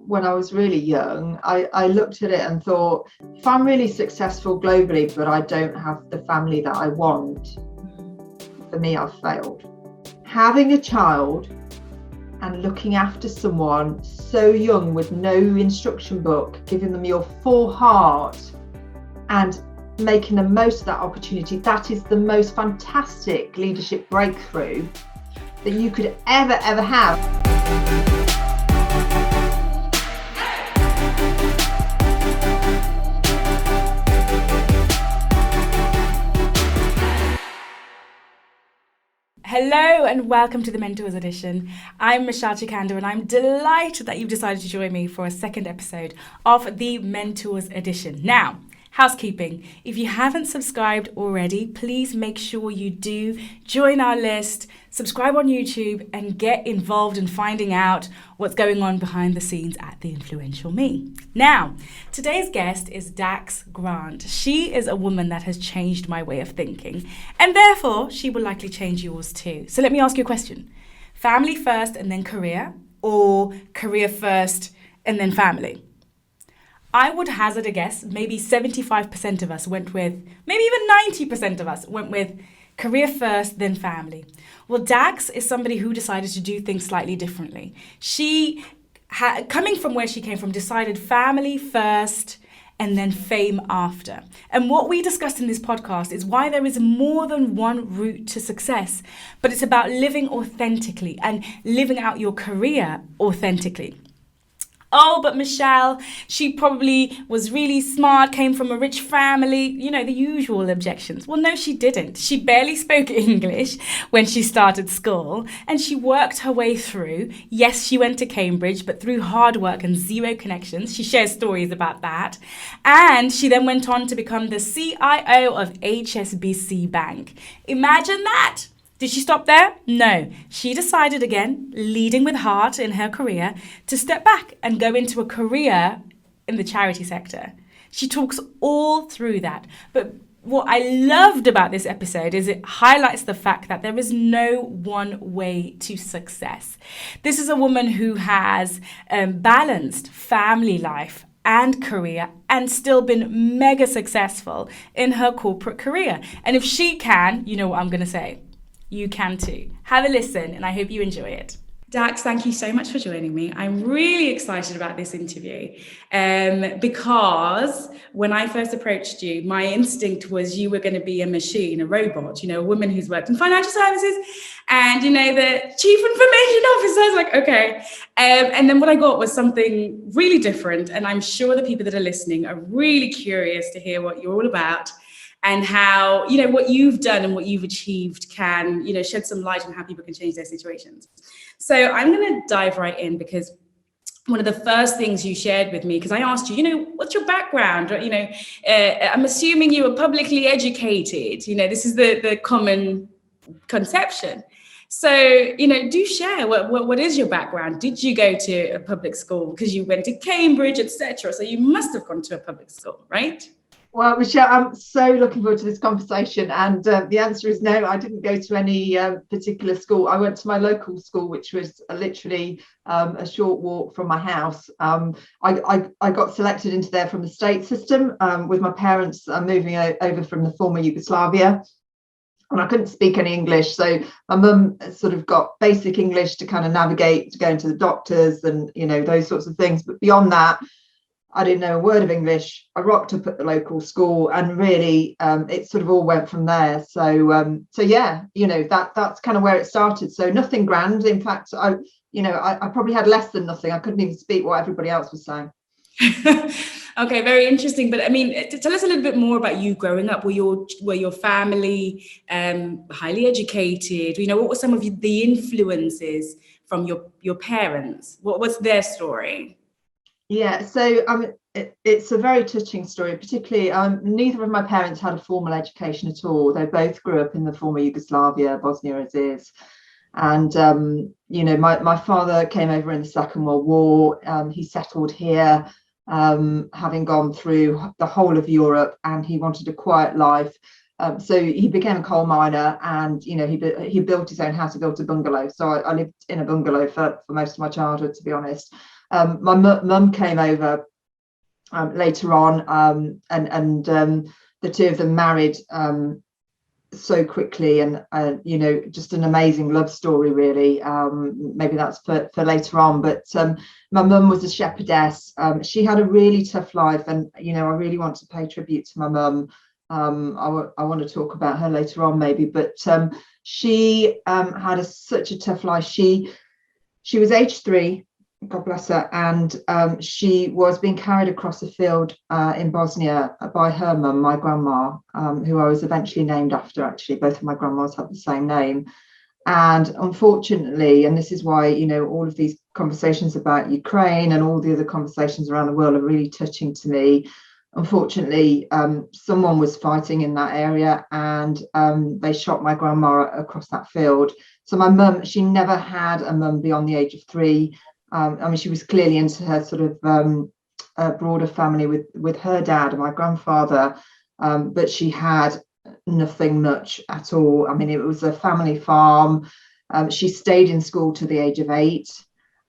when I was really young, I looked at it and thought, if I'm really successful globally, but I don't have the family that I want, for me, I've failed. Having a child and looking after someone so young with no instruction book, giving them your full heart and making the most of that opportunity, that is the most fantastic leadership breakthrough that you could ever have. Hello and welcome to the Mentors Edition. I'm Michelle Chikanda and I'm delighted that you've decided to join me for a second episode of the Mentors Edition. Now, housekeeping. If you haven't subscribed already, please make sure you do join our list, subscribe on YouTube and get involved in finding out what's going on behind the scenes at The Influential Me. Now, today's guest is Dax Grant. She is a woman that has changed my way of thinking and therefore she will likely change yours too. So let me ask you a question. Family first and then career, or career first and then family? I would hazard a guess, maybe 75% of us went with, maybe even 90% of us went with career first, then family. Well, Dax is somebody who decided to do things slightly differently. She, coming from where she came from, decided family first and then fame after. And what we discussed in this podcast is why there is more than one route to success, but it's about living authentically and living out your career authentically. Oh, but Michelle, she probably was really smart, came from a rich family, you know, the usual objections. Well, no, she didn't. She barely spoke English when she started school and she worked her way through. Yes, she went to Cambridge, but through hard work and zero connections. She shares stories about that. And she then went on to become the CIO of HSBC Bank. Imagine that. Did she stop there? No. She decided again, leading with heart in her career, to step back and go into a career in the charity sector. She talks all through that. But what I loved about this episode is it highlights the fact that there is no one way to success. This is a woman who has balanced family life and career and still been mega successful in her corporate career. And if she can, you know what I'm going to say. You can too. Have a listen and I hope you enjoy it. Dax, thank you so much for joining me. I'm really excited about this interview because when I first approached you, my instinct was you were going to be a machine, a robot, you know, a woman who's worked in financial services and, you know, the chief information officer. I was like, okay. And then what I got was something really different. And I'm sure the people that are listening are really curious to hear what you're all about. And how, you know, what you've done and what you've achieved can, you know, shed some light on how people can change their situations. So I'm going to dive right in because one of the first things you shared with me, because I asked you, you know, what's your background? Or, you know, I'm assuming you were publicly educated. You know, this is the common conception. So, you know, do share what is your background? Did you go to a public school? Because you went to Cambridge, etc. So you must have gone to a public school, right? Well, Michelle, I'm so looking forward to this conversation. And the answer is no, I didn't go to any particular school. I went to my local school, which was literally a short walk from my house. I got selected into there from the state system with my parents moving over from the former Yugoslavia. And I couldn't speak any English. So my mum sort of got basic English to kind of navigate, to go into the doctors and, you know, those sorts of things. But beyond that, I didn't know a word of English. I rocked up at the local school and really it sort of all went from there. So yeah, you know, that's kind of where it started. So nothing grand. In fact, I probably had less than nothing. I couldn't even speak what everybody else was saying. Okay, very interesting. But I mean, tell us a little bit more about you growing up. Were your family highly educated? You know, what were some of the influences from your parents? What's their story? Yeah, so it's a very touching story, particularly neither of my parents had a formal education at all. They both grew up in the former Yugoslavia, Bosnia as is. And, you know, my father came over in the Second World War. He settled here, having gone through the whole of Europe, and he wanted a quiet life. So he became a coal miner and, you know, he built his own house. He built a bungalow. So I lived in a bungalow for most of my childhood, to be honest. My mum came over later on, and the two of them married so quickly, and just an amazing love story, really. Maybe that's for later on, but my mum was a shepherdess. She had a really tough life, and I really want to pay tribute to my mum. I want to talk about her later on, maybe, but she had such a tough life. She was age 3, God bless her, and she was being carried across a field in Bosnia by her mum, my grandma, who I was eventually named after. Actually, both of my grandmas had the same name. And unfortunately, and this is why, all of these conversations about Ukraine and all the other conversations around the world are really touching to me. Unfortunately, someone was fighting in that area, and they shot my grandma across that field. So my mum, she never had a mum beyond the age of 3. She was clearly into her sort of broader family with her dad and my grandfather, but she had nothing much at all. It was a family farm. She stayed in school to the age of 8.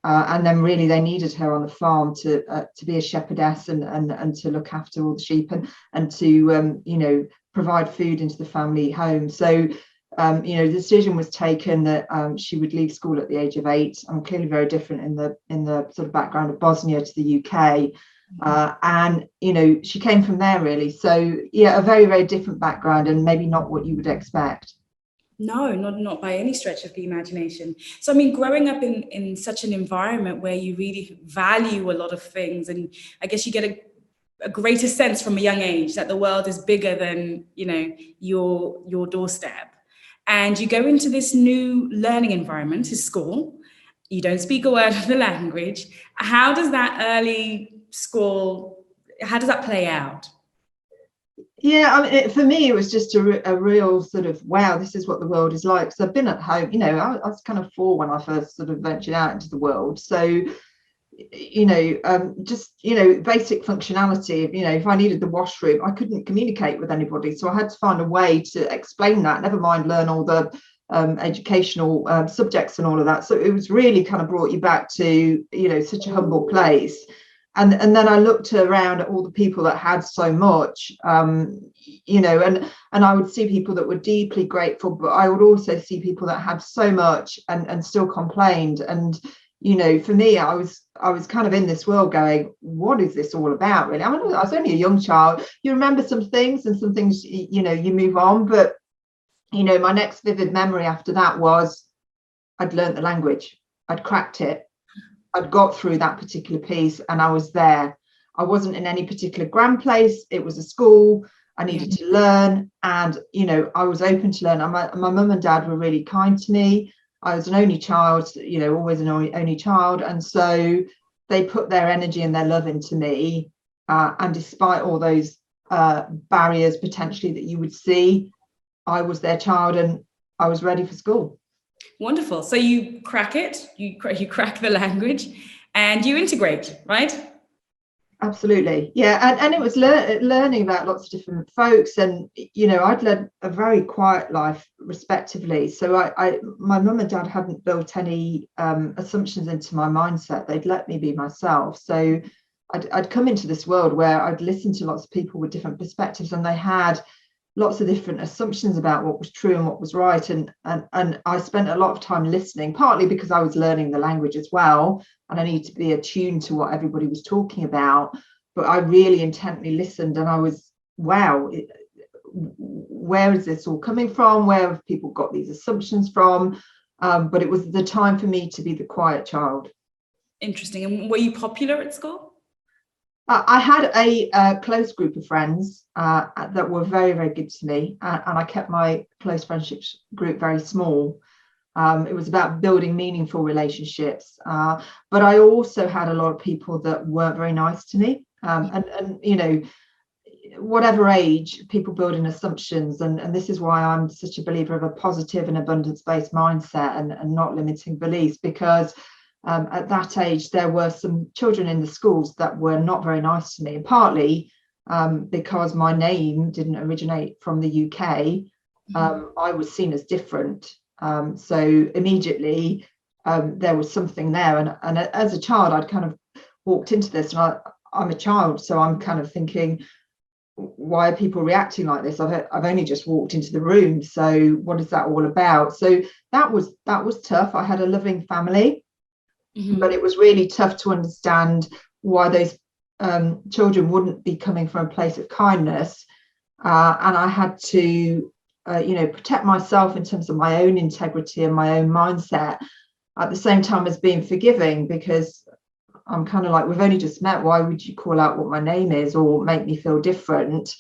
And then really they needed her on the farm to be a shepherdess and to look after all the sheep and to provide food into the family home. So the decision was taken that she would leave school at the age of 8. I'm clearly very different in the sort of background of Bosnia to the UK, and she came from there, really. So yeah, a very, very different background, and maybe not what you would expect. No, not by any stretch of the imagination. So, growing up in such an environment where you really value a lot of things, and I guess you get a greater sense from a young age that the world is bigger than, your doorstep. And you go into this new learning environment, to school. You don't speak a word of the language. How does that early school, how does that play out? Yeah, for me, it was just a real sort of, wow, this is what the world is like. So I've been at home, I was kind of 4 when I first sort of ventured out into the world. So, just, basic functionality. If I needed the washroom, I couldn't communicate with anybody. So I had to find a way to explain that, never mind learn all the educational subjects and all of that. So it was really kind of brought you back to, such a humble place. And then I looked around at all the people that had so much, and I would see people that were deeply grateful, but I would also see people that had so much and still complained. And, for me, I was kind of in this world going, what is this all about, really? I was only a young child. You remember some things, and some things, you move on. But, my next vivid memory after that was I'd learnt the language. I'd cracked it. I'd got through that particular piece, and I was there. I wasn't in any particular grand place. It was a school. I needed to learn, and I was open to learn. My mum and dad were really kind to me. I was an only child, always an only child, and so they put their energy and their love into me. And despite all those barriers potentially that you would see, I was their child, and I was ready for school. Wonderful. So you crack it, you crack the language, and you integrate, right? Absolutely. Yeah. And it was learning about lots of different folks. And, I'd led a very quiet life, respectively. So my mum and dad hadn't built any assumptions into my mindset. They'd let me be myself. So I'd come into this world where I'd listened to lots of people with different perspectives, and they had lots of different assumptions about what was true and what was right. And I spent a lot of time listening, partly because I was learning the language as well, and I needed to be attuned to what everybody was talking about. But I really intently listened, and I was, wow, where is this all coming from? Where have people got these assumptions from? But it was the time for me to be the quiet child. Interesting. And were you popular at school? I had a close group of friends that were very, very good to me, and I kept my close friendships group very small. It was about building meaningful relationships, but I also had a lot of people that weren't very nice to me, and whatever age, people build in assumptions, and this is why I'm such a believer of a positive and abundance-based mindset and not limiting beliefs, because at that age, there were some children in the schools that were not very nice to me, and partly because my name didn't originate from the UK, I was seen as different. So immediately there was something there. And as a child, I'd kind of walked into this, and I'm a child, so I'm kind of thinking, why are people reacting like this? I've only just walked into the room, so what is that all about? So that was tough. I had a loving family, but it was really tough to understand why those children wouldn't be coming from a place of kindness, and I had to protect myself in terms of my own integrity and my own mindset, at the same time as being forgiving, because I'm kind of like, we've only just met, why would you call out what my name is or make me feel different?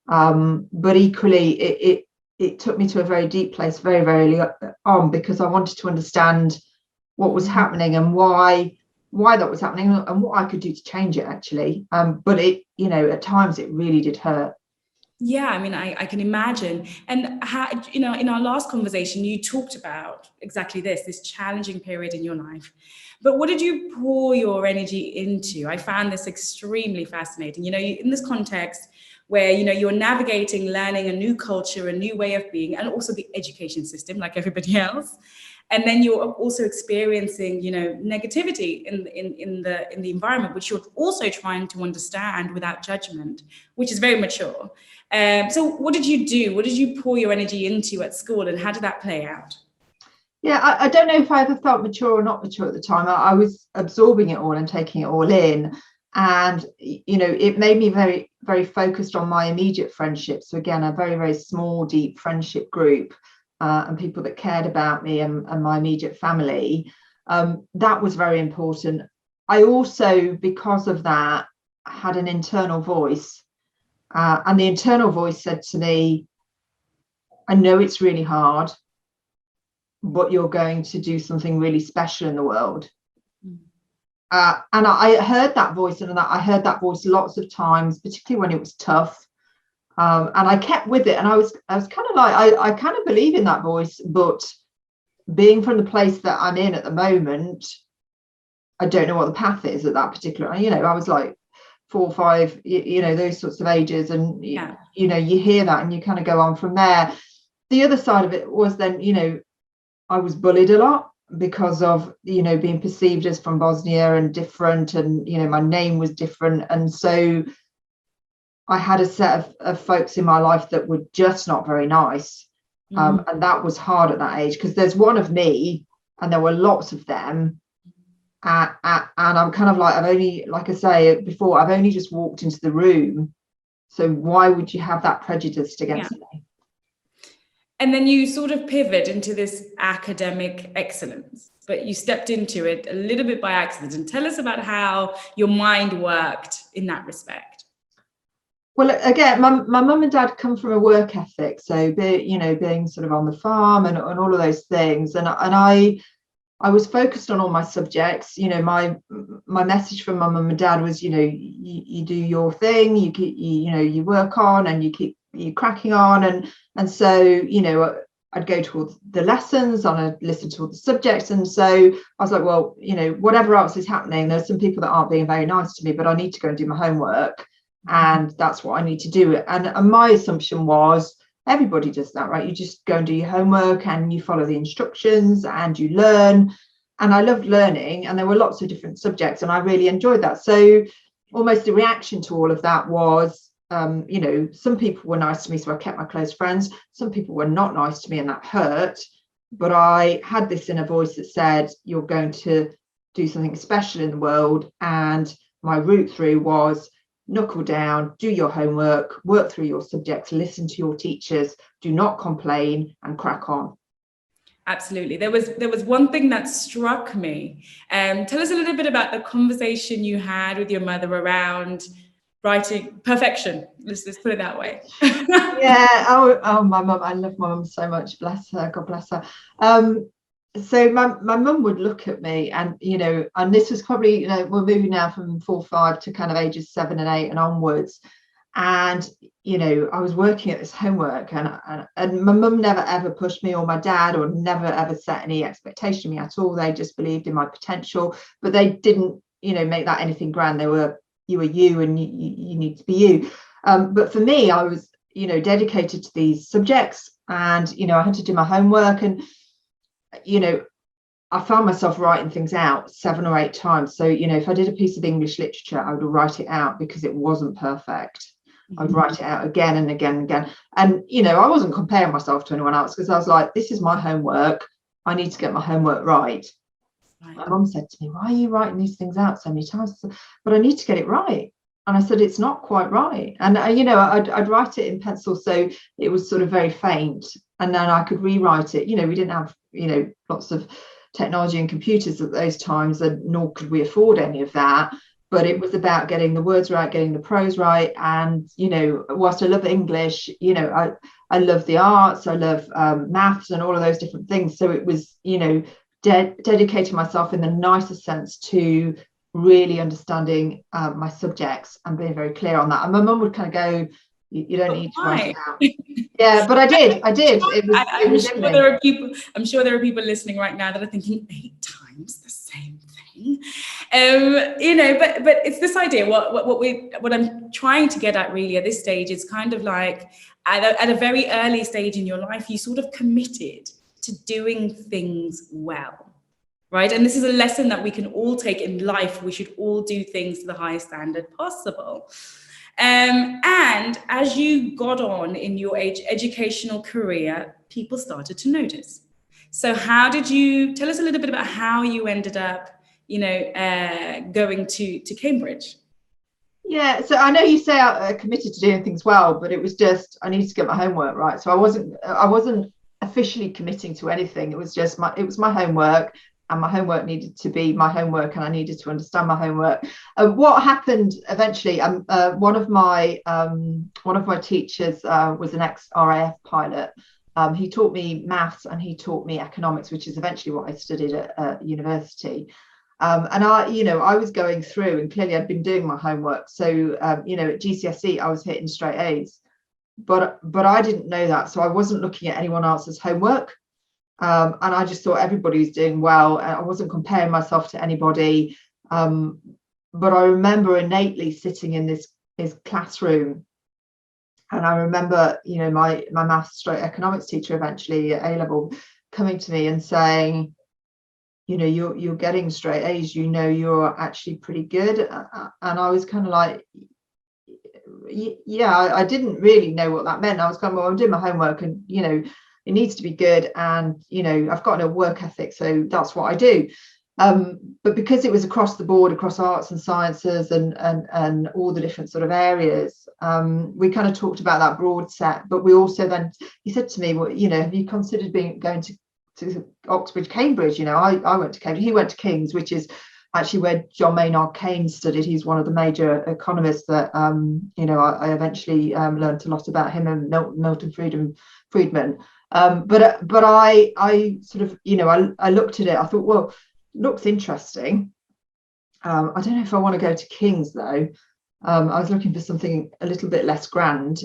But equally, it took me to a very deep place very, very early on, because I wanted to understand what was happening and why that was happening, and what I could do to change it, actually. But it, at times it really did hurt. Yeah, I mean, I can imagine. And how, in our last conversation, you talked about exactly this challenging period in your life. But what did you pour your energy into? I found this extremely fascinating. In this context where, you're navigating, learning a new culture, a new way of being, and also the education system, like everybody else. And then you're also experiencing, negativity in the environment, which you're also trying to understand without judgment, which is very mature. So what did you do? What did you pour your energy into at school, and how did that play out? Yeah, I don't know if I ever felt mature or not mature at the time. I was absorbing it all and taking it all in. And, it made me very, very focused on my immediate friendships. So again, a very, very small, deep friendship group, and people that cared about me and my immediate family. That was very important. I also, because of that, had an internal voice. And the internal voice said to me, I know it's really hard, but you're going to do something really special in the world. And I heard that voice, and I heard that voice lots of times, particularly when it was tough. And I kept with it, and I was kind of like, I kind of believe in that voice, but being from the place that I'm in at the moment, I don't know what the path is at that particular. I was like 4 or 5, those sorts of ages, and you hear that and you kind of go on from there. The other side of it was then, I was bullied a lot because of, being perceived as from Bosnia and different, and, my name was different. And so I had a set of folks in my life that were just not very nice. And that was hard at that age, because there's one of me and there were lots of them. And I'm kind of like, I've only, like I say before, I've only just walked into the room. So why would you have that prejudice against me? And then you sort of pivot into this academic excellence, but you stepped into it a little bit by accident. And tell us about how your mind worked in that respect. Well, again, my mum and dad come from a work ethic. So, being sort of on the farm and all of those things. And I was focused on all my subjects. My message from my mum and dad was, you do your thing, you work on, and you cracking on. And so, I'd go to all the lessons and I'd listen to all the subjects. And so I was like, well, whatever else is happening, there's some people that aren't being very nice to me, but I need to go and do my homework. And that's what I need to do. And my assumption was, everybody does that, right? You just go and do your homework and you follow the instructions and you learn. And I loved learning, and there were lots of different subjects, and I really enjoyed that. So almost the reaction to all of that was, some people were nice to me, so I kept my close friends. Some people were not nice to me, and that hurt. But I had this inner voice that said, you're going to do something special in the world. And my route through was, knuckle down, do your homework, work through your subjects, listen to your teachers, do not complain, and crack on. Absolutely. There was one thing that struck me. Tell us a little bit about the conversation you had with your mother around writing perfection. Let's put it that way. Yeah. Oh, my mum. I love my mum so much. Bless her. God bless her. So my mum would look at me, and and this was probably, we're moving now from 4 or 5 to kind of ages 7 and 8 and onwards. And I was working at this homework, and my mum never ever pushed me, or my dad, or never ever set any expectation of me at all. They just believed in my potential, but they didn't make that anything grand. They were, you were you, and you need to be you. But for me, I was dedicated to these subjects, and I had to do my homework. And I found myself writing things out 7 or 8 times. So, if I did a piece of English literature, I would write it out because it wasn't perfect. I would write it out again and again and again. And, I wasn't comparing myself to anyone else because I was like, this is my homework. I need to get my homework right. My mum said to me, why are you writing these things out so many times? But I need to get it right. And I said, it's not quite right. And, I'd write it in pencil. So it was sort of very faint. And then I could rewrite it. We didn't have, lots of technology and computers at those times, and nor could we afford any of that. But it was about getting the words right, getting the prose right. And, whilst I love English, I love the arts, I love maths and all of those different things. So it was, dedicating myself in the nicest sense to really understanding my subjects and being very clear on that. And my mum would kind of go, you don't need to write it out. Yeah, but I did. I'm sure there are people listening right now that are thinking 8 times the same thing. But it's this idea. What I'm trying to get at really at this stage is kind of like at a very early stage in your life, you sort of committed to doing things well, right? And this is a lesson that we can all take in life. We should all do things to the highest standard possible. And as you got on in your educational career, people started to notice. So how did you tell us a little bit about how you ended up, going to Cambridge? Yeah, so I know you say I committed to doing things well, but it was just I needed to get my homework right. So I wasn't officially committing to anything. It was just my homework, and my homework needed to be my homework, and I needed to understand my homework. What happened eventually? One of my teachers was an ex-RAF pilot. He taught me maths and he taught me economics, which is eventually what I studied at university. And I was going through, and clearly I'd been doing my homework. So at GCSE I was hitting straight A's. But I didn't know that, so I wasn't looking at anyone else's homework, and I just thought everybody was doing well. I wasn't comparing myself to anybody, but I remember innately sitting in this classroom, and I remember my maths / economics teacher eventually at A level coming to me and saying, you're getting straight A's, you're actually pretty good. And I was kind of like, yeah, I didn't really know what that meant. I was kind of, well, I'm doing my homework, and it needs to be good, and I've got a work ethic, so that's what I do. But because it was across the board, across arts and sciences and all the different sort of areas, we kind of talked about that broad set. But we also then, he said to me, well, have you considered going to Oxbridge, Cambridge? I went to Cambridge. He went to King's, which is actually where John Maynard Keynes studied. He's one of the major economists that I eventually learned a lot about him and Milton Friedman. But I sort of I looked at it. I thought, well, looks interesting. I don't know if I want to go to King's though. I was looking for something a little bit less grand.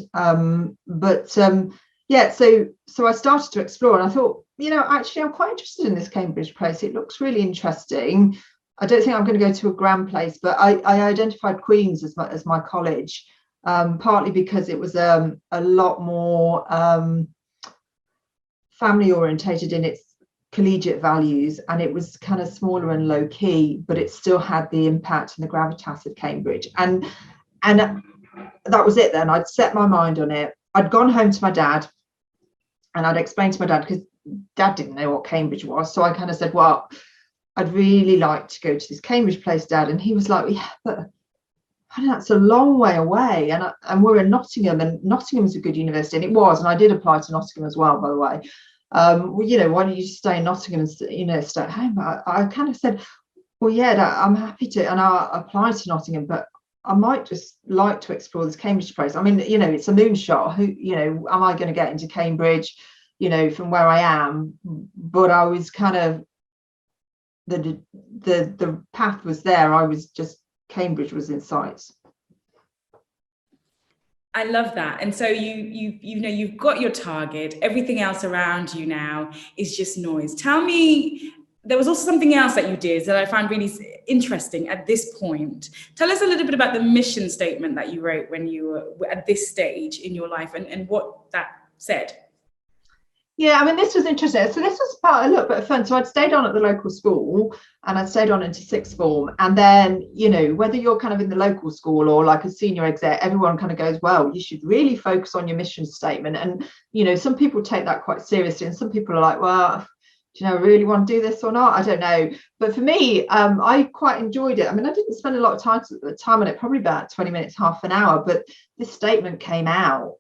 Yeah, so I started to explore, and I thought, actually I'm quite interested in this Cambridge place. It looks really interesting. I don't think I'm going to go to a grand place, but I identified Queen's as my college, partly because it was a lot more family orientated in its collegiate values, and it was kind of smaller and low key, but it still had the impact and the gravitas of Cambridge. And that was it then. I'd set my mind on it. I'd gone home to my dad, and I'd explained to my dad, because Dad didn't know what Cambridge was. So I kind of said, well, I'd really like to go to this Cambridge place, Dad. And he was like, yeah, but that's a long way away. And we're in Nottingham, and Nottingham is a good university. And it was. And I did apply to Nottingham as well, by the way. Why don't you stay in Nottingham and stay at home? I kind of said, well, yeah, Dad, I'm happy to. And I'll apply to Nottingham, but I might just like to explore this Cambridge place. I mean, it's a moonshot. Am I going to get into Cambridge, from where I am? But I was kind of, the path was there. I was just, Cambridge was in sights. I love that. And so you've got your target. Everything else around you now is just noise. Tell me, there was also something else that you did that I found really interesting at this point. Tell us a little bit about the mission statement that you wrote when you were at this stage in your life, and what that said. Yeah, I mean, this was interesting. So this was a little bit of fun. So I'd stayed on at the local school and I'd stayed on into sixth form. And then, whether you're kind of in the local school or like a senior exec, everyone kind of goes, well, you should really focus on your mission statement. And, some people take that quite seriously. And some people are like, well, do I really want to do this or not? I don't know. But for me, I quite enjoyed it. I mean, I didn't spend a lot of time on it, probably about 20 minutes, half an hour. But this statement came out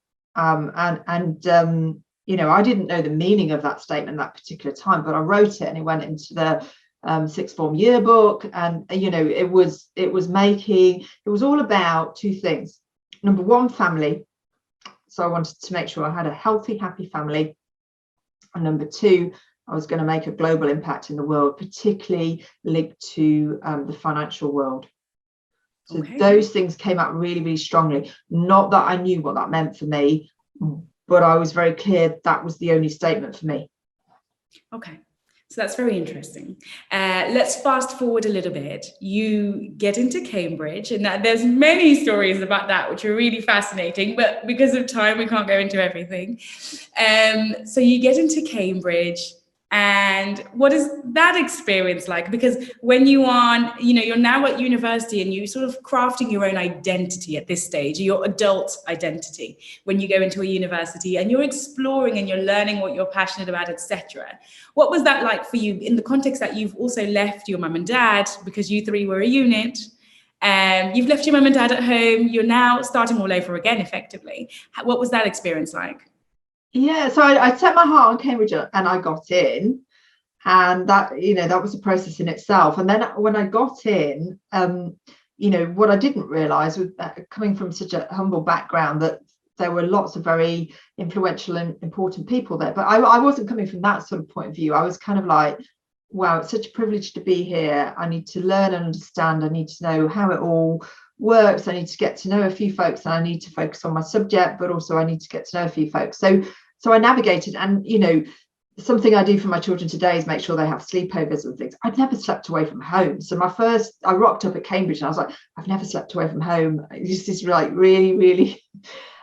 I didn't know the meaning of that statement that particular time, but I wrote it and it went into the sixth form yearbook. And, it was all about two things. Number one, family. So I wanted to make sure I had a healthy, happy family. And number two, I was going to make a global impact in the world, particularly linked to the financial world. So those things came out really, really strongly. Not that I knew what that meant for me, but I was very clear that was the only statement for me. Okay, so that's very interesting. Let's fast forward a little bit. You get into Cambridge, and there's many stories about that, which are really fascinating, but because of time, we can't go into everything. So you get into Cambridge, and what is that experience like? Because when you are, you're now at university and you're sort of crafting your own identity at this stage, your adult identity, when you go into a university and you're exploring and you're learning what you're passionate about, etc. What was that like for you in the context that you've also left your mum and dad because you three were a unit? You've left your mum and dad at home. You're now starting all over again, effectively. What was that experience like? Yeah, so I set my heart on Cambridge and I got in, and that was a process in itself. And then when I got in, what I didn't realize was that coming from such a humble background, that there were lots of very influential and important people there. But I wasn't coming from that sort of point of view. I was kind of like, wow, it's such a privilege to be here. I need to learn and understand. I need to know how it all works. I need to get to know a few folks, and I need to focus on my subject, but also I need to get to know a few folks. So I navigated, and something I do for my children today is make sure they have sleepovers and things. I'd never slept away from home. So I rocked up at Cambridge and I was like, I've never slept away from home. This is like really, really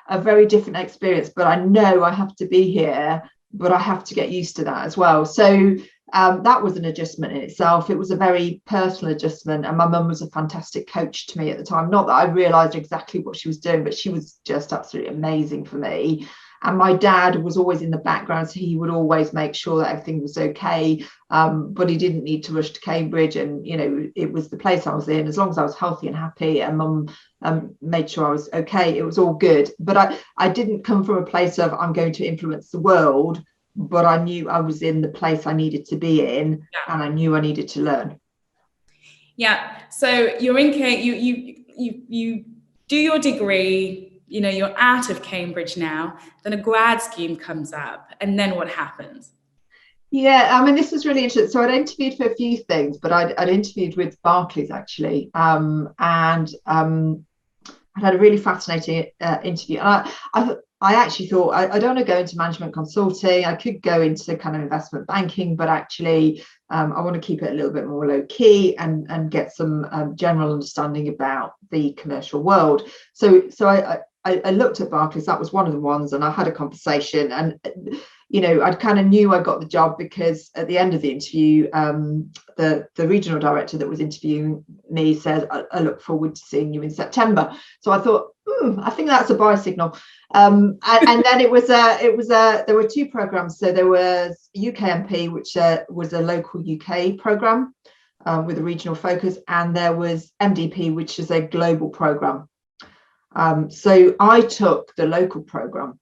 a very different experience, but I know I have to be here, but I have to get used to that as well. So that was an adjustment in itself. It was a very personal adjustment, and my mum was a fantastic coach to me at the time. Not that I realised exactly what she was doing, but she was just absolutely amazing for me. And my dad was always in the background, so he would always make sure that everything was okay. But he didn't need to rush to Cambridge, and it was the place I was in. As long as I was healthy and happy, and mum made sure I was okay, it was all good. But I didn't come from a place of I'm going to influence the world, but I knew I was in the place I needed to be in, and I knew I needed to learn. Yeah. So you're in you do your degree. You're out of Cambridge now, then a grad scheme comes up, and then what happens? Yeah, I mean, this was really interesting. So I'd interviewed for a few things, but I'd interviewed with Barclays actually, and I'd had a really fascinating interview. And I actually thought I don't want to go into management consulting. I could go into kind of investment banking, but actually I want to keep it a little bit more low key and get some general understanding about the commercial world. So I looked at Barclays. That was one of the ones, and I had a conversation, and I kind of knew I got the job because at the end of the interview, the regional director that was interviewing me said, I look forward to seeing you in September. So I thought, I think that's a buy signal. And then there were two programs. So there was UKMP, which was a local UK program with a regional focus, and there was MDP, which is a global program. So I took the local program.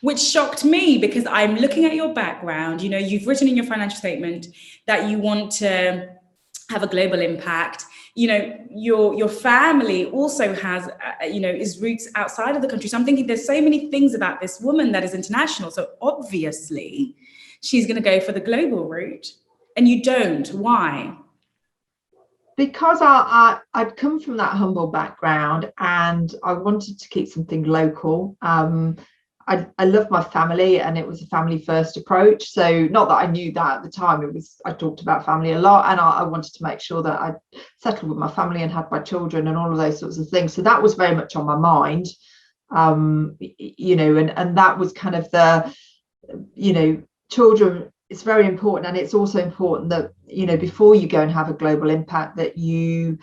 Which shocked me, because I'm looking at your background. You've written in your financial statement that you want to have a global impact. Your family also has, is roots outside of the country. So I'm thinking there's so many things about this woman that is international. So obviously she's going to go for the global route, and you don't. Why? Because I'd come from that humble background, and I wanted to keep something local. I love my family, and it was a family first approach. So not that I knew that at the time, I talked about family a lot, and I wanted to make sure that I settled with my family and had my children and all of those sorts of things. So that was very much on my mind, and that was kind of the, children, it's very important. And it's also important that, you know, before you go and have a global impact, that you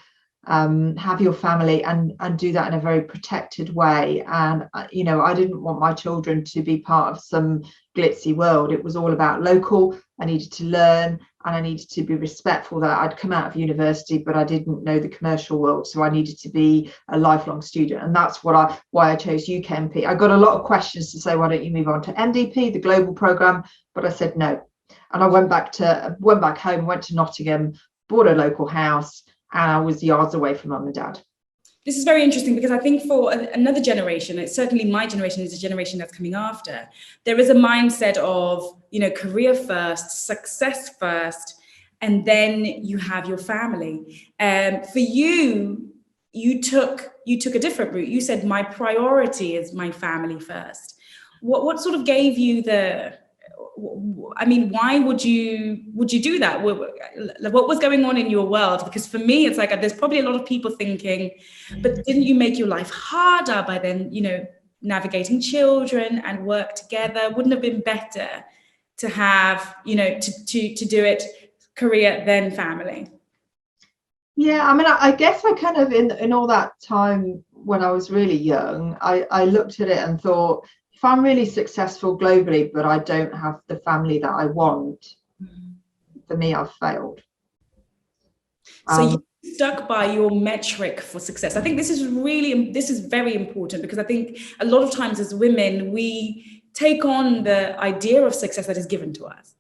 have your family and do that in a very protected way. And you know, I didn't want my children to be part of some glitzy world. It was all about local. I needed to learn, and I needed to be respectful that I'd come out of university, but I didn't know the commercial world, so I needed to be a lifelong student. And that's why I chose UKMP. I got a lot of questions to say, why don't you move on to MDP, the global program? But I said no, and I went back home, went to Nottingham, bought a local house, and I was yards away from mum and dad. This is very interesting, because I think for another generation, it's certainly my generation is a generation that's coming after, there is a mindset of, you know, career first, success first, and then you have your family. For you, you took a different route. You said, my priority is my family first. What sort of gave you I mean, why would you do that? What was going on in your world? Because for me, it's like, there's probably a lot of people thinking, but didn't you make your life harder by then, you know, navigating children and work together? Wouldn't have been better to have, you know, to do it career then family? Yeah, I mean, I guess I kind of, in all that time when I was really young, I looked at it and thought, if I'm really successful globally, but I don't have the family that I want, for me, I've failed. So you stuck by your metric for success. I think this is very important, because I think a lot of times as women, we take on the idea of success that is given to us.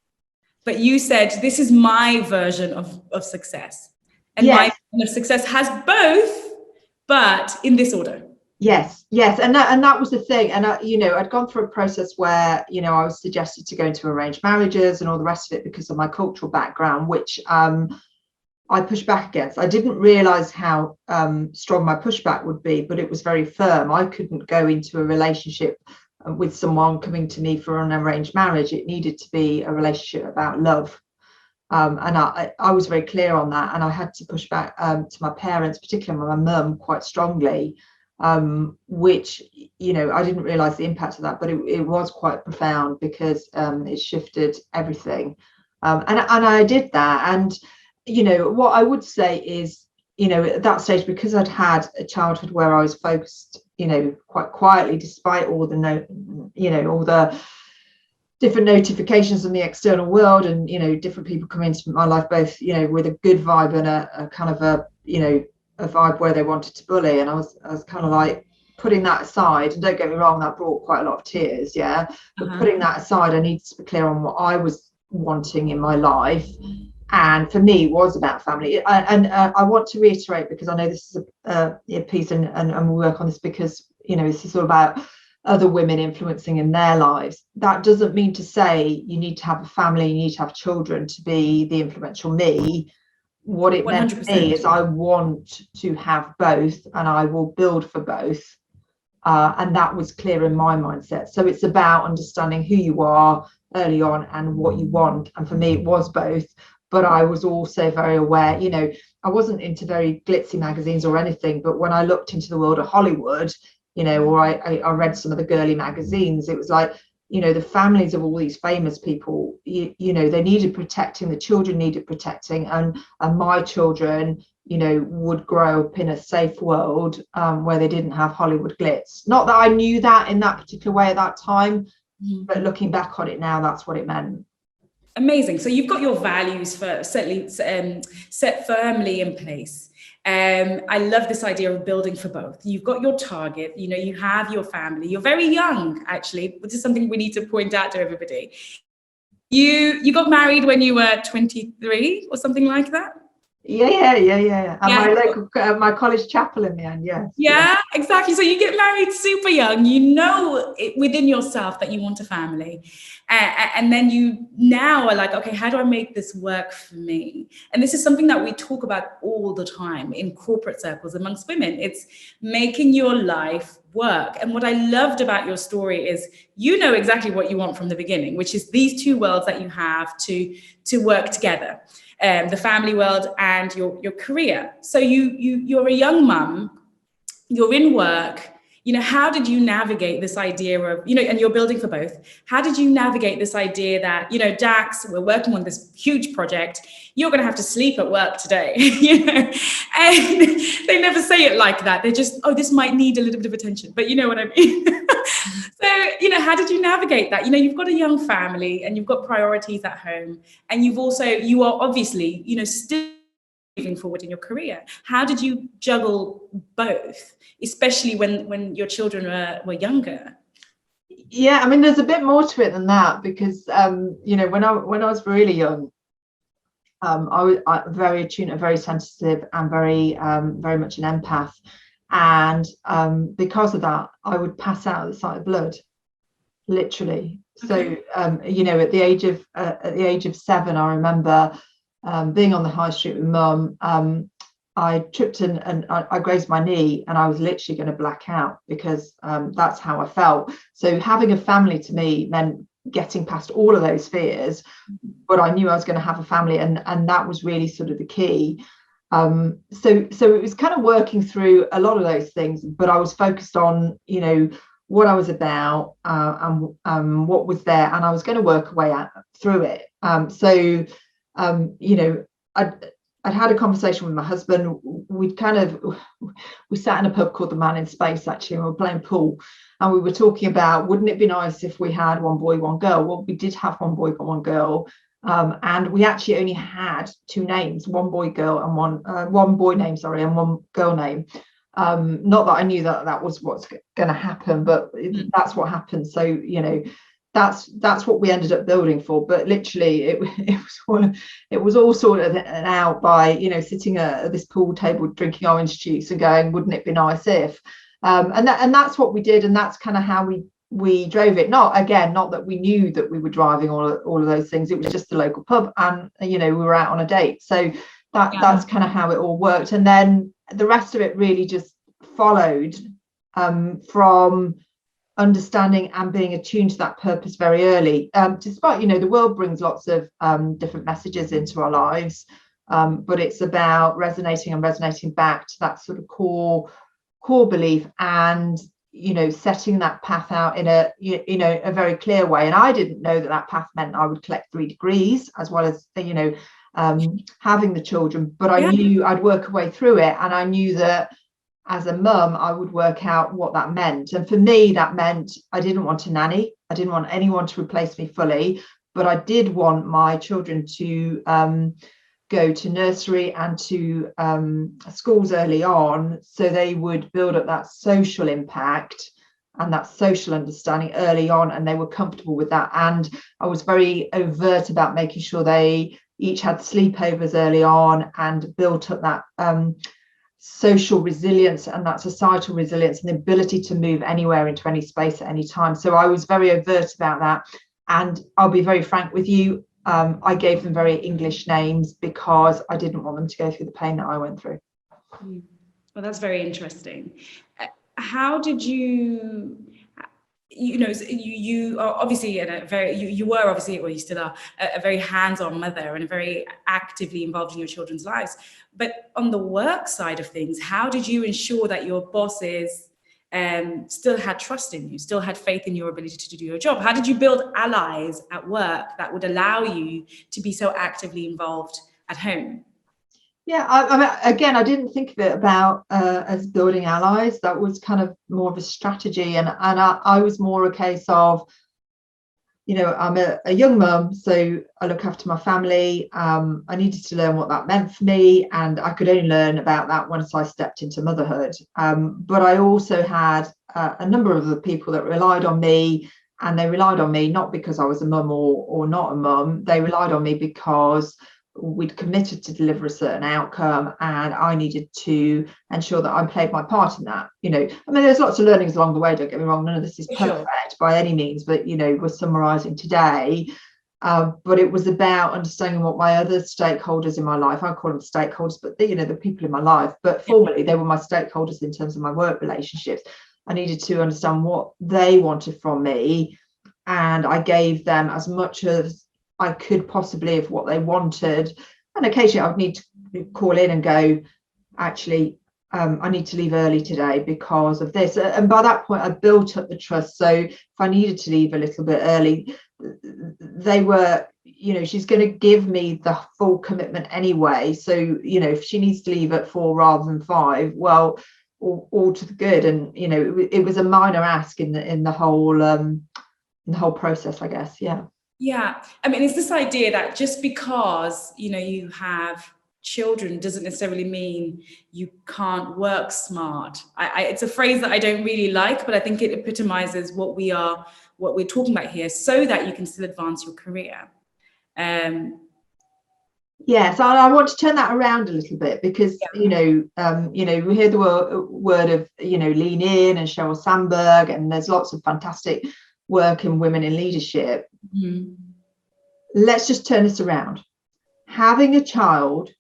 But you said, this is my version of success. And yes, my version of success has both, but in this order. Yes, and that was the thing. And you know, I'd gone through a process where, you know, I was suggested to go into arranged marriages and all the rest of it because of my cultural background, which I pushed back against. I didn't realize how strong my pushback would be, but it was very firm. I couldn't go into a relationship with someone coming to me for an arranged marriage. It needed to be a relationship about love. And I was very clear on that. And I had to push back to my parents, particularly my mum, quite strongly. Which, you know, I didn't realize the impact of that, but it was quite profound, because it shifted everything. And I did that. And, you know, what I would say is, you know, at that stage, because I'd had a childhood where I was focused, you know, quite quietly, despite all the all the different notifications in the external world, and, you know, different people come into my life, both, you know, with a good vibe and a kind of a, you know, a vibe where they wanted to bully. And I was kind of like putting that aside, and don't get me wrong, that brought quite a lot of tears, but putting that aside, I needed to be clear on what I was wanting in my life. And for me, it was about family. And I want to reiterate, because I know this is a piece, and we'll work on this, because, you know, this is all about other women influencing in their lives. That doesn't mean to say you need to have a family, you need to have children to be the influential me. What it 100%. Meant for me is, I want to have both, and I will build for both. And that was clear in my mindset. So it's about understanding who you are early on and what you want. And for me, it was both. But I was also very aware, you know, I wasn't into very glitzy magazines or anything. But when I looked into the world of Hollywood, you know, or I read some of the girly magazines, it was like, you know, the families of all these famous people, you know, they needed protecting, the children needed protecting, and my children, you know, would grow up in a safe world where they didn't have Hollywood glitz. Not that I knew that in that particular way at that time, but looking back on it now, that's what it meant. Amazing. So you've got your values certainly set firmly in place. I love this idea of building for both. You've got your target, you know, you have your family. You're very young, actually, which is something we need to point out to everybody. You got married when you were 23 or something like that? Yeah. And my college chapel in the end, yes. Yeah, exactly. So you get married super young, you know within yourself that you want a family. And then you now are like, okay, how do I make this work for me? And this is something that we talk about all the time in corporate circles amongst women. It's making your life work. And what I loved about your story is, you know exactly what you want from the beginning, which is these two worlds that you have to work together. The family world and your career. So you're a young mum, you're in work, how did you navigate this idea of, and you're building for both. How did you navigate this idea that, Dax, we're working on this huge project. You're going to have to sleep at work today, and they never say it like that. They're just, oh, this might need a little bit of attention, but you know what I mean? So, how did you navigate that? You've got a young family and you've got priorities at home, and you are obviously, still moving forward in your career. How did you juggle both, especially when your children were younger? Yeah, I mean, there's a bit more to it than that, because when I was really young, I was very attuned and very sensitive and very much an empath, and because of that, I would pass out at the sight of blood, literally. Okay. So at the age of 7, I remember being on the high street with mum. I tripped and I grazed my knee, and I was literally going to black out, because that's how I felt. So having a family to me meant getting past all of those fears, but I knew I was going to have a family, and that was really sort of the key. So it was kind of working through a lot of those things, but I was focused on what I was about, and what was there, and I was going to work a way out through it. I'd had a conversation with my husband. We sat in a pub called the Man in Space, actually, and we were playing pool, and we were talking about, wouldn't it be nice if we had one boy, one girl? Well, we did have one boy, one girl, and we actually only had 2 names, one boy girl, and one boy name, and one girl name. Not that I knew that was what's going to happen, but that's what happened. So that's what we ended up building for. But literally it was all sorted out by sitting at this pool table drinking orange juice and going, wouldn't it be nice if, and that's what we did, and that's kind of how we drove it. Not that we knew that we were driving all of those things. It was just the local pub, and we were out on a date. So that's kind of how it all worked, and then the rest of it really just followed from understanding and being attuned to that purpose very early. Despite the world brings lots of different messages into our lives, but it's about resonating back to that sort of core belief, and setting that path out in a very clear way. And I didn't know that path meant I would collect 3 degrees as well as having the children, but I knew I'd work a way through it, and I knew that as a mum I would work out what that meant. And for me, that meant I didn't want a nanny. I didn't want anyone to replace me fully, but I did want my children to go to nursery and to schools early on, so they would build up that social impact and that social understanding early on, and they were comfortable with that. And I was very overt about making sure they each had sleepovers early on, and built up that social resilience and that societal resilience, and the ability to move anywhere into any space at any time. So I was very overt about that. And I'll be very frank with you, I gave them very English names because I didn't want them to go through the pain that I went through. Well, that's very interesting. How did you are obviously you were obviously, or you still are, a very hands-on mother and a very actively involved in your children's lives. But on the work side of things, how did you ensure that your bosses still had trust in you, still had faith in your ability to do your job? How did you build allies at work that would allow you to be so actively involved at home? Yeah, I mean, again, I didn't think of it about as building allies. That was kind of more of a strategy, and I was more a case of, I'm a young mum, so I look after my family. I needed to learn what that meant for me, and I could only learn about that once I stepped into motherhood. But I also had a number of other people that relied on me, and they relied on me not because I was a mum or not a mum. They relied on me because we'd committed to deliver a certain outcome, and I needed to ensure that I played my part in that. I mean, there's lots of learnings along the way, don't get me wrong, none of this is perfect by any means, but we're summarizing today. But it was about understanding what my other stakeholders in my life, I call them stakeholders, but the people in my life, but formally they were my stakeholders in terms of my work relationships. I needed to understand what they wanted from me, and I gave them as much as I could possibly of what they wanted. And occasionally I would need to call in and go, actually, I need to leave early today because of this. And by that point, I built up the trust. So if I needed to leave a little bit early, they were, she's going to give me the full commitment anyway. So, if she needs to leave at 4 rather than 5, well, all to the good. And, it was a minor ask in the whole process, I guess. Yeah. Yeah. I mean, it's this idea that just because, you have children doesn't necessarily mean you can't work smart. It's a phrase that I don't really like, but I think it epitomizes what we're talking about here, so that you can still advance your career. Yeah, so I want to turn that around a little bit because, we hear the word of, lean in and Sheryl Sandberg, and there's lots of fantastic work in women in leadership. Mm-hmm. Let's just turn this around. Having a child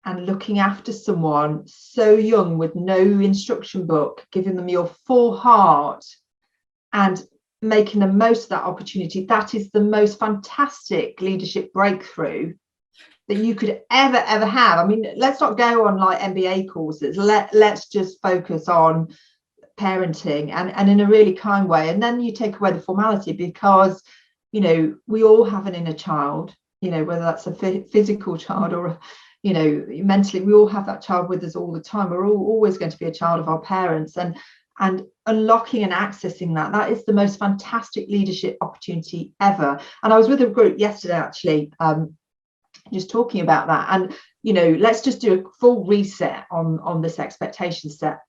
and looking after someone so young with no instruction book, giving them your full heart and making the most of that opportunity, that is the most fantastic leadership breakthrough that you could ever have. I mean, let's not go on like MBA courses. Let's just focus on parenting and in a really kind way. And then you take away the formality, because, we all have an inner child, whether that's a physical child or, mentally, we all have that child with us all the time. We're all always going to be a child of our parents, and unlocking and accessing that is the most fantastic leadership opportunity ever. And I was with a group yesterday, actually, just talking about that. And, let's just do a full reset on this expectation set.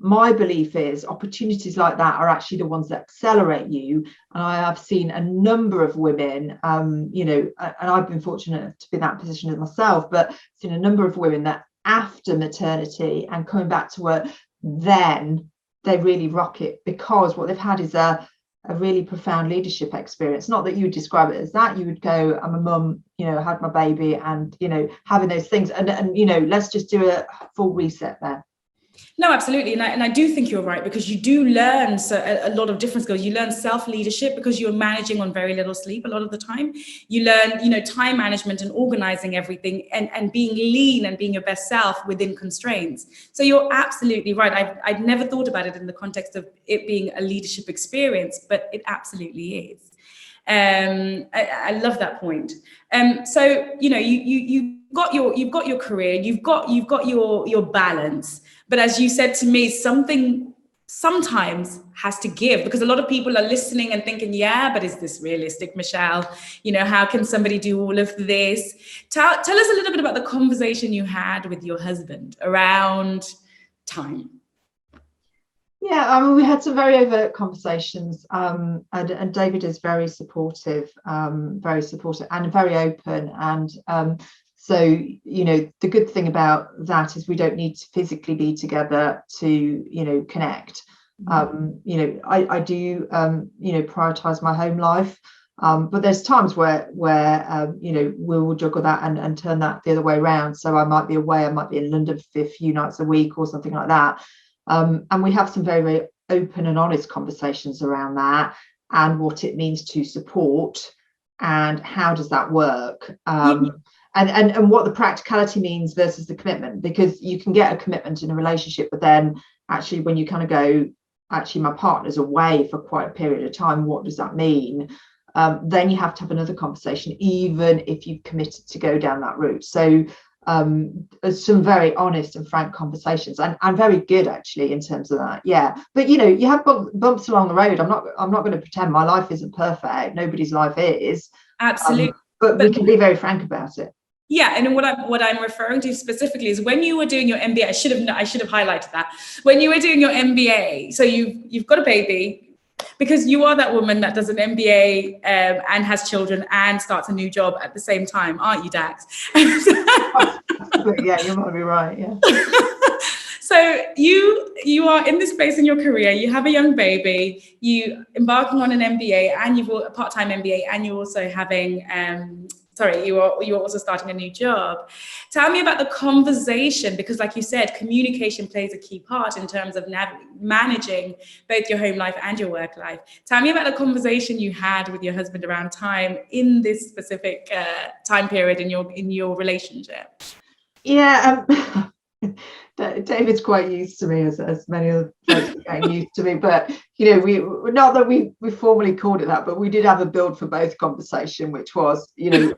My belief is opportunities like that are actually the ones that accelerate you. And I have seen a number of women, and I've been fortunate to be in that position as myself, but seen a number of women that after maternity and coming back to work, then they really rock it, because what they've had is a really profound leadership experience. Not that you would describe it as that. You would go, I'm a mum, I had my baby, and, having those things. And let's just do a full reset there. No, absolutely. And I do think you're right, because you do learn a lot of different skills. You learn self-leadership because you're managing on very little sleep a lot of the time. You learn, time management and organizing everything, and being lean and being your best self within constraints. So you're absolutely right. I'd never thought about it in the context of it being a leadership experience, but it absolutely is. I love that point. So, you've got your career, you've got your balance. But as you said to me, something sometimes has to give, because a lot of people are listening and thinking, yeah, but is this realistic, Michelle? How can somebody do all of this? Tell us a little bit about the conversation you had with your husband around time. Yeah, I mean, we had some very overt conversations, and David is very supportive and very open. And so, the good thing about that is we don't need to physically be together to, connect. Mm-hmm. I do, prioritize my home life. But there's times where we will juggle that and turn that the other way around. So I might be away, I might be in London for a few nights a week or something like that. And we have some very, very open and honest conversations around that, and what it means to support, and how does that work, and what the practicality means versus the commitment, because you can get a commitment in a relationship, but then actually when you kind of go, actually my partner's away for quite a period of time, what does that mean? Then you have to have another conversation, even if you've committed to go down that route. So some very honest and frank conversations, and very good actually in terms of that. Yeah, but you have bumps along the road. I'm not going to pretend my life isn't perfect. Nobody's life is. Absolutely. But we can be very frank about it. Yeah, and what I'm referring to specifically is when you were doing your MBA. I should have highlighted that. When you were doing your MBA, so you've got a baby, because you are that woman that does an MBA and has children and starts a new job at the same time, aren't you, Dax? Yeah, you might be right. Yeah. So you are in this place in your career. You have a young baby. You embarking on an MBA, and you've a part-time MBA, and you're also having. You're also starting a new job. Tell me about the conversation, because like you said, communication plays a key part in terms of managing both your home life and your work life. Tell me about the conversation you had with your husband around time in this specific time period in your relationship. Yeah, David's quite used to me, as many other folks are getting used to me. But we not that we formally called it that, but we did have a build for both conversation, which was, the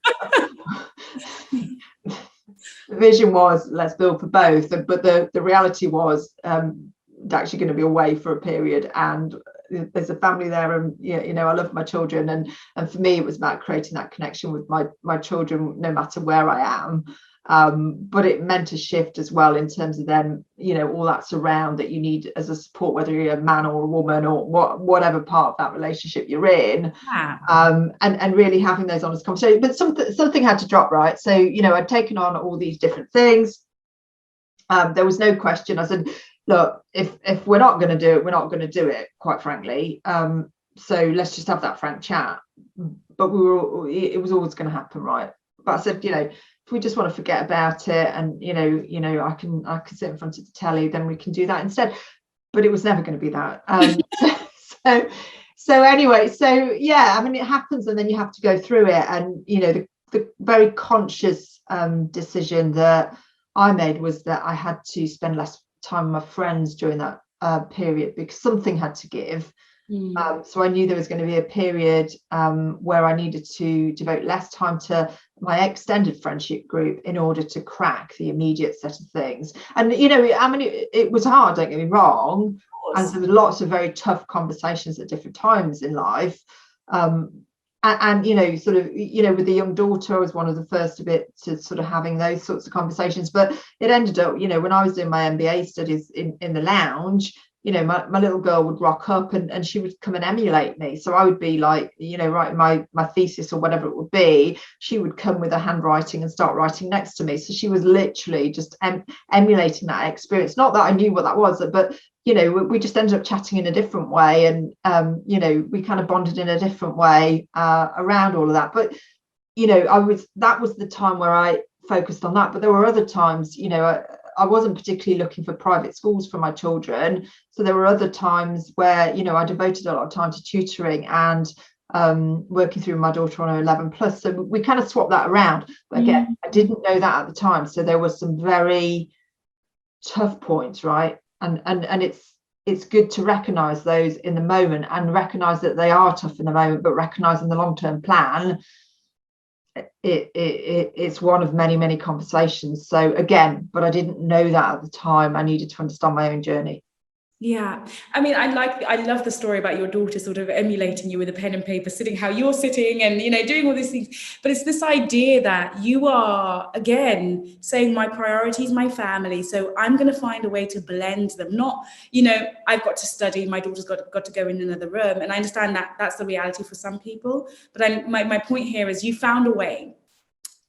vision was let's build for both, but the reality was actually going to be away for a period, and there's a family there, and I love my children, and for me it was about creating that connection with my children no matter where I am. But it meant a shift as well in terms of then, all that's around that you need as a support, whether you're a man or a woman or whatever part of that relationship you're in. And really having those honest conversations. But something had to drop, right? So, I'd taken on all these different things. There was no question. I said, look, if we're not going to do it, we're not going to do it, quite frankly. So let's just have that frank chat. But it was always going to happen, right? But I said, if we just want to forget about it, and I can sit in front of the telly, then we can do that instead. But it was never going to be that. So anyway, yeah, I mean, it happens, and then you have to go through it. And the very conscious decision that I made was that I had to spend less time with my friends during that period, because something had to give. So I knew there was going to be a period where I needed to devote less time to my extended friendship group in order to crack the immediate set of things. And it was hard, don't get me wrong, and there were lots of very tough conversations at different times in life. And sort of with the young daughter, I was one of the first of it to sort of having those sorts of conversations. But it ended up, when I was doing my MBA studies in the lounge, my little girl would rock up and she would come and emulate me. So I would be like, writing my thesis or whatever it would be. She would come with her handwriting and start writing next to me. So she was literally just emulating that experience. Not that I knew what that was, but we just ended up chatting in a different way, and we kind of bonded in a different way around all of that. But that was the time where I focused on that. But there were other times, I wasn't particularly looking for private schools for my children. So there were other times where, I devoted a lot of time to tutoring and working through my daughter on her 11 plus. So we kind of swapped that around. But again, I didn't know that at the time. So there were some very tough points, right? And it's good to recognize those in the moment, and recognize that they are tough in the moment, but recognizing the long-term plan, it's one of many conversations. So again, but I didn't know that at the time. I needed to understand my own journey. Yeah, I mean, I love the story about your daughter sort of emulating you with a pen and paper, sitting how you're sitting, and doing all these things. But it's this idea that you are, again, saying my priority is my family, so I'm going to find a way to blend them. Not, I've got to study, my daughter's got to go in another room, and I understand that that's the reality for some people. But my point here is you found a way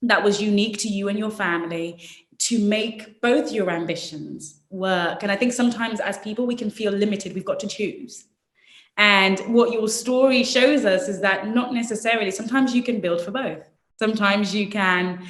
that was unique to you and your family to make both your ambitions work. And I think sometimes as people, we can feel limited. We've got to choose. And what your story shows us is that not necessarily, sometimes you can build for both. Sometimes you can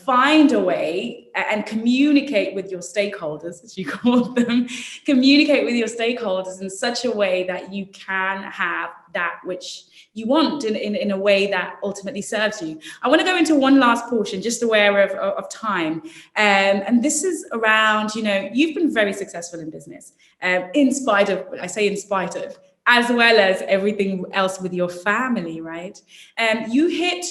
find a way and communicate with your stakeholders, as you call them, communicate with your stakeholders in such a way that you can have that which you want in a way that ultimately serves you. I want to go into one last portion, just aware of time. And this is around, you've been very successful in business, in spite of, I say in spite of, as well as everything else with your family, right? You hit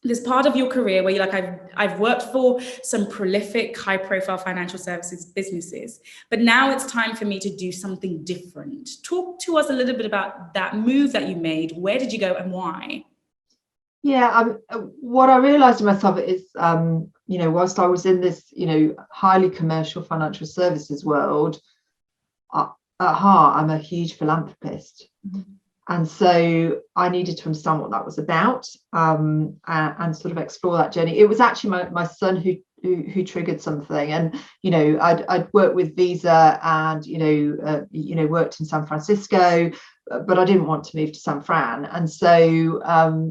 this part of your career where you're like, I've worked for some prolific, high-profile financial services businesses, but now it's time for me to do something different. Talk to us a little bit about that move that you made. Where did you go and why? Yeah, what I realised in myself is, whilst I was in this, highly commercial financial services world, at heart, I'm a huge philanthropist. Mm-hmm. And so I needed to understand what that was about, and sort of explore that journey. It was actually my son who triggered something. And, I'd worked with Visa and, worked in San Francisco, but I didn't want to move to San Fran. And so,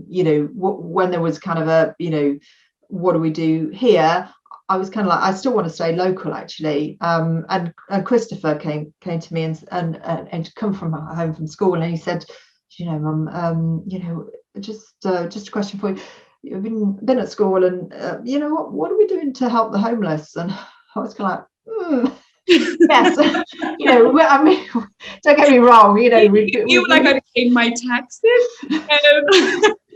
when there was kind of a, what do we do here? I was kind of like, I still want to stay local, actually. And Christopher came to me and come from home from school, and he said, Mum, just a question for you. You've been at school, and what are we doing to help the homeless? And I was kind of like, yes, I mean, don't get me wrong, you were like, I paid my taxes.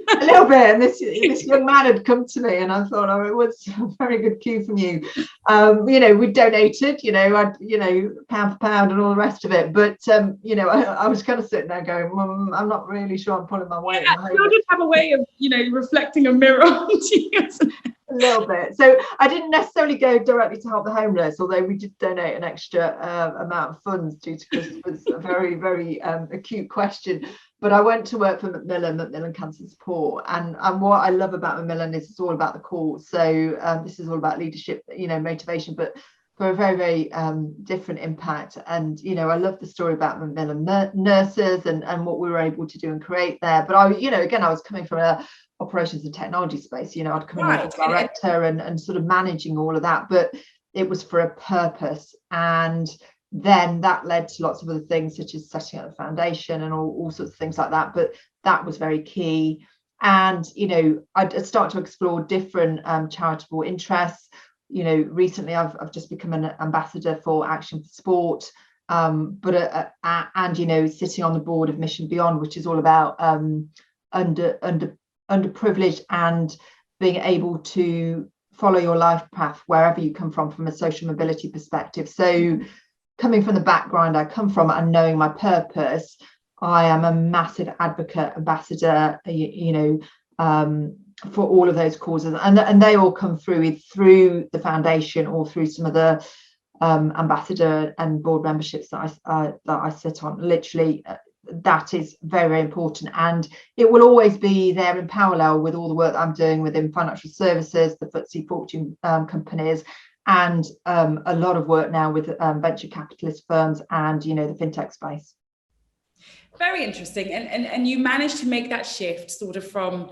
A little bit, and this young man had come to me, and I thought, oh, it was a very good cue from you. We donated, pound for pound and all the rest of it. But I was kind of sitting there going, I'm not really sure I'm pulling my weight. Yeah, you just have a way of, reflecting a mirror onto you. A little bit. So I didn't necessarily go directly to help the homeless, although we did donate an extra amount of funds due to Christmas. A very, very acute question. But I went to work for Macmillan Cancer Support, and what I love about Macmillan is it's all about the cause. So this is all about leadership, motivation, but for a very, very different impact. And I love the story about Macmillan nurses and what we were able to do and create there. But I was coming from a operations and technology space. I'd come in as a director and sort of managing all of that, but it was for a purpose. And then that led to lots of other things, such as setting up the foundation and all sorts of things like that. But that was very key. And I'd start to explore different charitable interests. Recently I've just become an ambassador for Action for Sport, and sitting on the board of Mission Beyond, which is all about underprivileged and being able to follow your life path wherever you come from a social mobility perspective. So coming from the background I come from and knowing my purpose, I am a massive advocate, ambassador, for all of those causes, and they all come through the foundation or through some of the ambassador and board memberships that I sit on. Literally, that is very, very important, and it will always be there in parallel with all the work that I'm doing within financial services, the FTSE Fortune companies, and a lot of work now with venture capitalist firms and the fintech space. Very interesting. And you managed to make that shift sort of from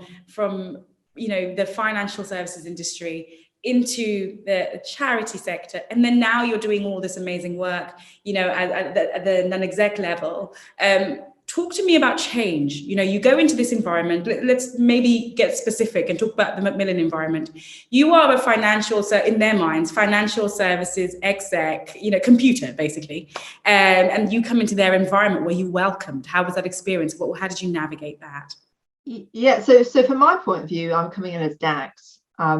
the financial services industry into the charity sector, and then now you're doing all this amazing work at the non-exec level. Talk to me about change. You go into this environment. Let's maybe get specific and talk about the Macmillan environment. You are in their minds, financial services exec, computer basically, and you come into their environment where you welcomed. How was that experience? How did you navigate that? Yeah, so from my point of view, I'm coming in as Dax, but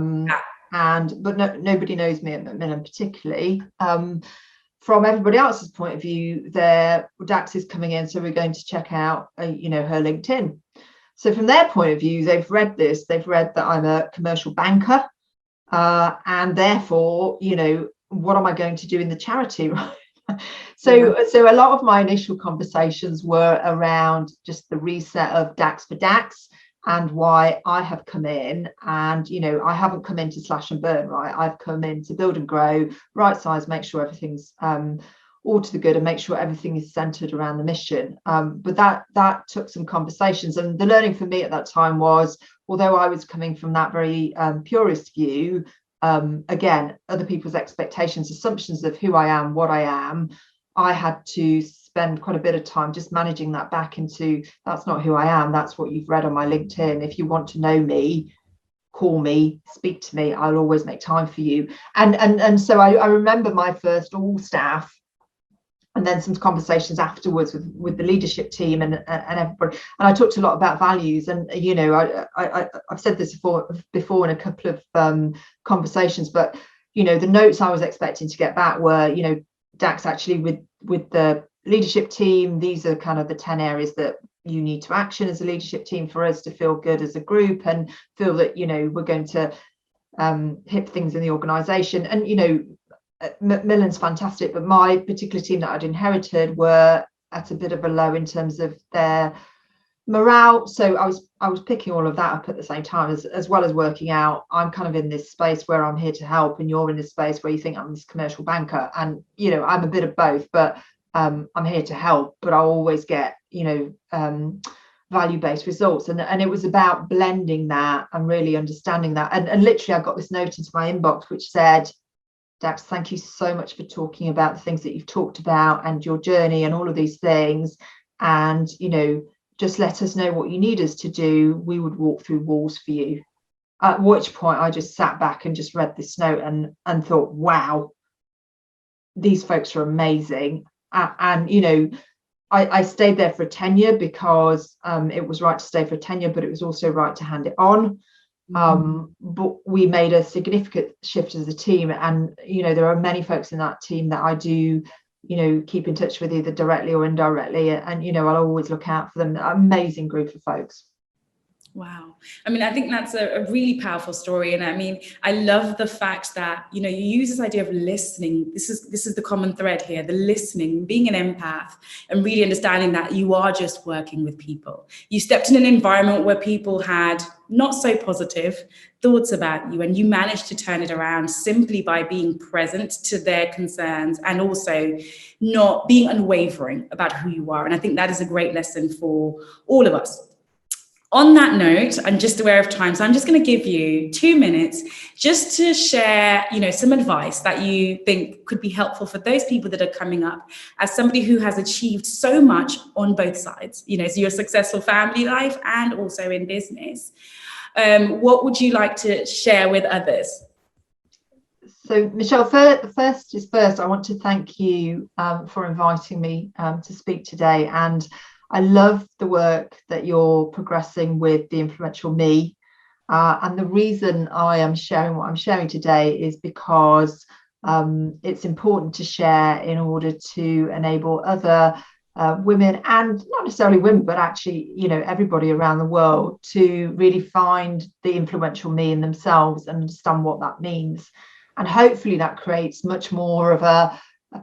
nobody knows me at Macmillan particularly. From everybody else's point of view, Dax is coming in, so we're going to check out, her LinkedIn. So from their point of view, they've read that I'm a commercial banker, and therefore, what am I going to do in the charity, right? So a lot of my initial conversations were around just the reset of Dax for Dax and why I have come in. And I haven't come in to slash and burn, right? I've come in to build and grow, right size, make sure everything's all to the good, and make sure everything is centered around the mission. But that took some conversations, and the learning for me at that time was, although I was coming from that very purist view, again, other people's expectations, assumptions of who I am, what I am, I had to spend quite a bit of time just managing that back into, that's not who I am, that's what you've read on my LinkedIn. If you want to know me, call me, speak to me, I'll always make time for you. And so I remember my first all staff, and then some conversations afterwards with the leadership team and everybody. And I talked a lot about values, and I've said this before in a couple of conversations, but the notes I was expecting to get back were, Dax, actually with the leadership team, these are kind of the 10 areas that you need to action as a leadership team for us to feel good as a group and feel that we're going to hit things in the organization. And Macmillan's fantastic, but my particular team that I'd inherited were at a bit of a low in terms of their morale. So I was picking all of that up at the same time, as well as working out, I'm kind of in this space where I'm here to help, and you're in this space where you think I'm this commercial banker, and I'm a bit of both, but I'm here to help, but I always get value-based results, and it was about blending that and really understanding that. And literally I got this note into my inbox which said, Dax, thank you so much for talking about the things that you've talked about and your journey and all of these things, and just let us know what you need us to do. We would walk through walls for you. At which point I just sat back and just read this note and thought, wow, these folks are amazing. And, you know, I stayed there for a tenure because it was right to stay for a tenure, but it was also right to hand it on. But we made a significant shift as a team, and you know there are many folks in that team that I do, you know, keep in touch with either directly or indirectly, and you know I'll always look out for them. Amazing group of folks. Wow. I mean, I think that's a really powerful story. And I mean, I love the fact that, you know, you use this idea of listening. This is the common thread here, the listening, being an empath, and really understanding that you are just working with people. You stepped in an environment where people had not so positive thoughts about you, and you managed to turn it around simply by being present to their concerns and also not being unwavering about who you are. And I think that is a great lesson for all of us. On that note, I'm just aware of time, so I'm just going to give you 2 minutes just to share, you know, some advice that you think could be helpful for those people that are coming up as somebody who has achieved so much on both sides, you know, so your successful family life and also in business. What would you like to share with others? So, Michelle, first is first, I want to thank you for inviting me to speak today. And I love the work that you're progressing with the Influential Me. And the reason I am sharing what I'm sharing today is because it's important to share in order to enable other women, and not necessarily women, but actually, you know, everybody around the world to really find the influential me in themselves and understand what that means. And hopefully that creates much more of a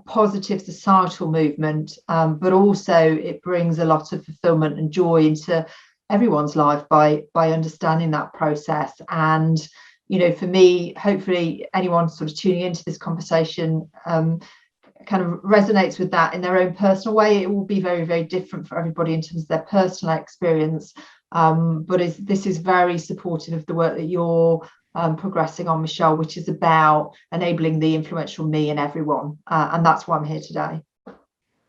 positive societal movement, but also it brings a lot of fulfillment and joy into everyone's life by understanding that process. And you know, for me, hopefully anyone sort of tuning into this conversation kind of resonates with that in their own personal way. It will be very, very different for everybody in terms of their personal experience, but this is very supportive of the work that you're progressing on, Michelle, which is about enabling the influential me and everyone. And that's why I'm here today.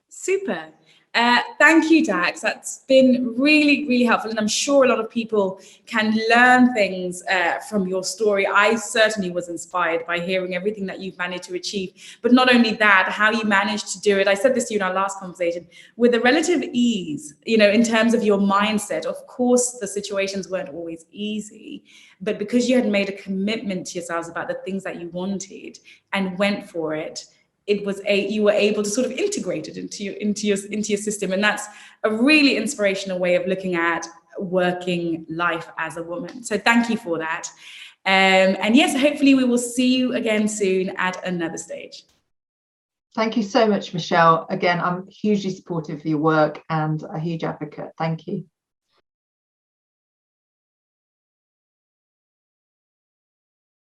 Super. Thank you, Dax. That's been really, really helpful. And I'm sure a lot of people can learn things from your story. I certainly was inspired by hearing everything that you've managed to achieve. But not only that, how you managed to do it. I said this to you in our last conversation, with a relative ease, you know, in terms of your mindset. Of course, the situations weren't always easy, but because you had made a commitment to yourselves about the things that you wanted and went for it, you were able to sort of integrate it into your system. And that's a really inspirational way of looking at working life as a woman. So thank you for that. And yes, hopefully we will see you again soon at another stage. Thank you so much, Michelle. Again, I'm hugely supportive of your work and a huge advocate. Thank you.